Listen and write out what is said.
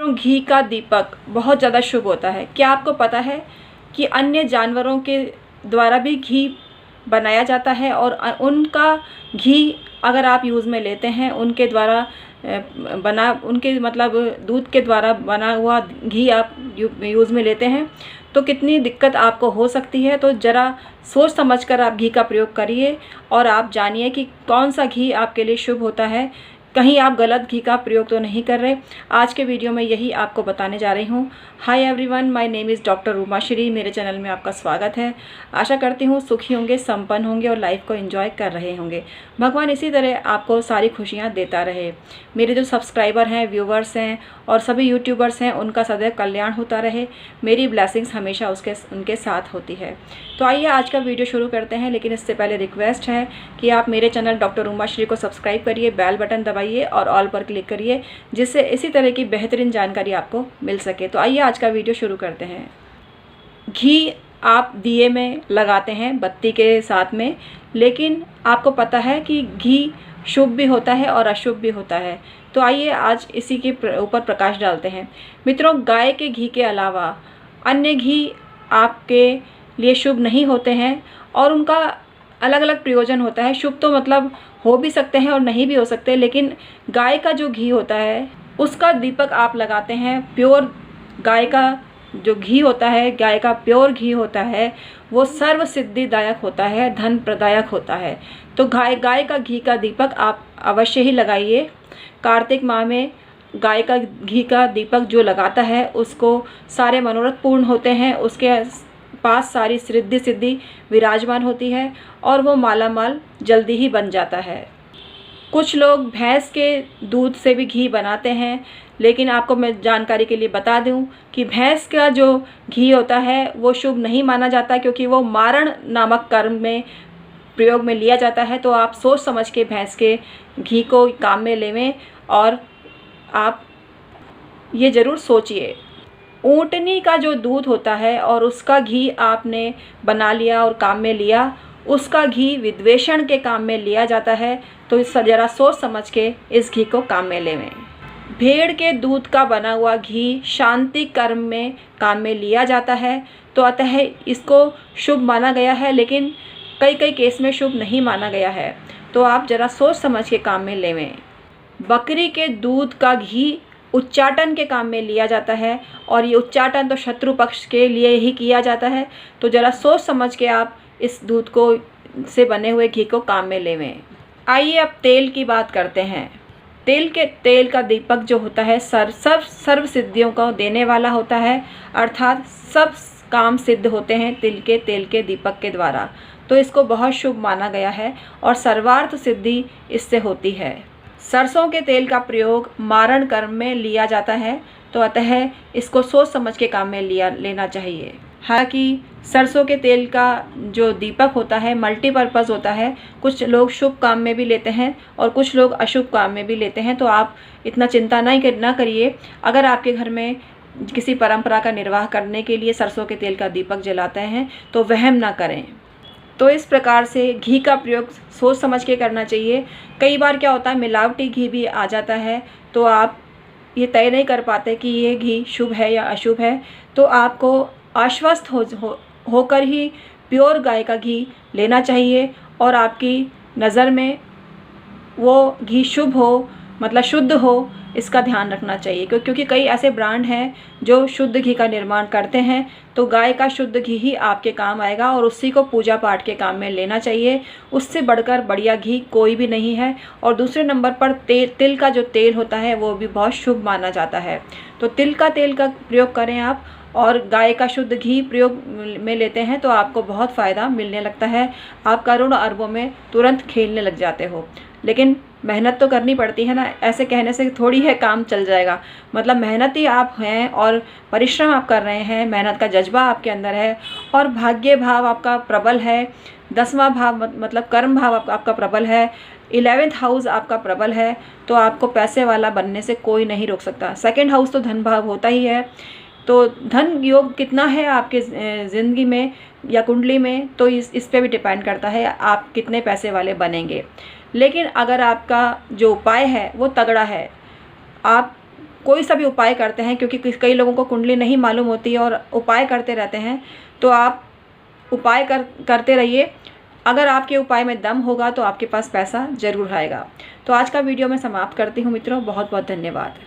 मित्रों, घी का दीपक बहुत ज़्यादा शुभ होता है। क्या आपको पता है कि अन्य जानवरों के द्वारा भी घी बनाया जाता है और उनका घी अगर आप यूज़ में लेते हैं, उनके द्वारा उनके मतलब दूध के द्वारा बना हुआ घी आप यूज़ में लेते हैं तो कितनी दिक्कत आपको हो सकती है। तो ज़रा सोच समझ कर आप घी का प्रयोग करिए और आप जानिए कि कौन सा घी आपके लिए शुभ होता है। कहीं आप गलत घी का प्रयोग तो नहीं कर रहे। आज के वीडियो में यही आपको बताने जा रही हूँ। Hi everyone, my name is doctor Umashree. मेरे चैनल में आपका स्वागत है। आशा करती हूँ सुखी होंगे, संपन्न होंगे और लाइफ को एंजॉय कर रहे होंगे। भगवान इसी तरह आपको सारी खुशियाँ देता रहे। मेरे जो सब्सक्राइबर हैं, व्यूवर्स हैं और सभी यूट्यूबर्स हैं, उनका सदैव कल्याण होता रहे। मेरी ब्लेसिंग्स हमेशा उनके साथ होती है। तो आइए आज का वीडियो शुरू करते हैं, लेकिन इससे पहले रिक्वेस्ट है कि आप मेरे चैनल डॉक्टर उमाश्री को सब्सक्राइब करिए, बेल बटन दबाइए और ऑल पर क्लिक करिए, जिससे इसी तरह की बेहतरीन जानकारी आपको मिल सके। तो आइए आज का वीडियो शुरू करते हैं। घी आप दिए में लगाते हैं बत्ती के साथ में, लेकिन आपको पता है कि घी शुभ भी होता है और अशुभ भी होता है। तो आइए आज इसी के ऊपर प्रकाश डालते हैं। मित्रों, गाय के घी के अलावा अन्य घी आपके लिए शुभ नहीं होते हैं और उनका अलग अलग प्रयोजन होता है। शुभ तो मतलब हो भी सकते हैं और नहीं भी हो सकते, लेकिन गाय का जो घी होता है उसका दीपक आप लगाते हैं। प्योर गाय का जो घी होता है, गाय का प्योर घी होता है, वो सर्व सिद्धिदायक होता है, धन प्रदायक होता है। तो गाय का घी का दीपक आप अवश्य ही लगाइए। कार्तिक माह में गाय का घी का दीपक जो लगाता है उसको सारे मनोरथ पूर्ण होते हैं, उसके पास सारी रिद्धि सिद्धि विराजमान होती है और वो मालामाल जल्दी ही बन जाता है। कुछ लोग भैंस के दूध से भी घी बनाते हैं, लेकिन आपको मैं जानकारी के लिए बता दूं कि भैंस का जो घी होता है वो शुभ नहीं माना जाता, क्योंकि वो मारण नामक कर्म में प्रयोग में लिया जाता है। तो आप सोच समझ के भैंस के घी को काम में लेवें और आप ये ज़रूर सोचिए। ऊँटनी का जो दूध होता है और उसका घी आपने बना लिया और काम में लिया, उसका घी विद्वेषण के काम में लिया जाता है। तो ज़रा सोच समझ के इस घी को काम में लेवें। भेड़ के दूध का बना हुआ घी शांति कर्म में काम में लिया जाता है, तो अतः इसको शुभ माना गया है, लेकिन कई केस में शुभ नहीं माना गया है। तो आप ज़रा सोच समझ के काम में लेवें। बकरी के दूध का घी उच्चाटन के काम में लिया जाता है और ये उच्चाटन तो शत्रु पक्ष के लिए ही किया जाता है। तो ज़रा सोच समझ के आप इस दूध को से बने हुए घी को काम में लेवें। आइए अब तेल की बात करते हैं। तेल का दीपक जो होता है सर्व सिद्धियों को देने वाला होता है, अर्थात सब काम सिद्ध होते हैं तेल के दीपक के द्वारा। तो इसको बहुत शुभ माना गया है और सर्वार्थ सिद्धि इससे होती है। सरसों के तेल का प्रयोग मारण कर्म में लिया जाता है, तो अतः इसको सोच समझ के काम में लेना चाहिए। हालांकि सरसों के तेल का जो दीपक होता है मल्टीपर्पज़ होता है। कुछ लोग शुभ काम में भी लेते हैं और कुछ लोग अशुभ काम में भी लेते हैं। तो आप इतना चिंता ना करिए। अगर आपके घर में किसी परंपरा का निर्वाह करने के लिए सरसों के तेल का दीपक जलाते हैं तो वहम ना करें। तो इस प्रकार से घी का प्रयोग सोच समझ के करना चाहिए। कई बार क्या होता है, मिलावटी घी भी आ जाता है, तो आप ये तय नहीं कर पाते कि ये घी शुभ है या अशुभ है। तो आपको आश्वस्त होकर ही प्योर गाय का घी लेना चाहिए और आपकी नज़र में वो घी शुभ हो, मतलब शुद्ध हो, इसका ध्यान रखना चाहिए। क्योंकि कई ऐसे ब्रांड हैं जो शुद्ध घी का निर्माण करते हैं। तो गाय का शुद्ध घी ही आपके काम आएगा और उसी को पूजा पाठ के काम में लेना चाहिए। उससे बढ़कर बढ़िया घी कोई भी नहीं है। और दूसरे नंबर पर तिल का जो तेल होता है वो भी बहुत शुभ माना जाता है। तो तिल का तेल का प्रयोग करें आप और गाय का शुद्ध घी प्रयोग में लेते हैं तो आपको बहुत फ़ायदा मिलने लगता है। आप करोड़ों अरबों में तुरंत खेलने लग जाते हो। लेकिन मेहनत तो करनी पड़ती है ना। ऐसे कहने से थोड़ी है काम चल जाएगा। मतलब मेहनती आप हैं और परिश्रम आप कर रहे हैं, मेहनत का जज्बा आपके अंदर है और भाग्य भाव आपका प्रबल है। 10वां भाव मतलब कर्म भाव आपका प्रबल है। 11th हाउस आपका प्रबल है। तो आपको पैसे वाला बनने से कोई नहीं रोक सकता। 2nd हाउस तो धन भाव होता ही है। तो धन योग कितना है आपके ज़िंदगी में या कुंडली में, तो इस पे भी डिपेंड करता है आप कितने पैसे वाले बनेंगे। लेकिन अगर आपका जो उपाय है वो तगड़ा है, आप कोई सा भी उपाय करते हैं, क्योंकि कई लोगों को कुंडली नहीं मालूम होती है और उपाय करते रहते हैं, तो आप उपाय करते रहिए। अगर आपके उपाय में दम होगा तो आपके पास पैसा ज़रूर आएगा। तो आज का वीडियो मैं समाप्त करती हूँ मित्रों, बहुत बहुत धन्यवाद।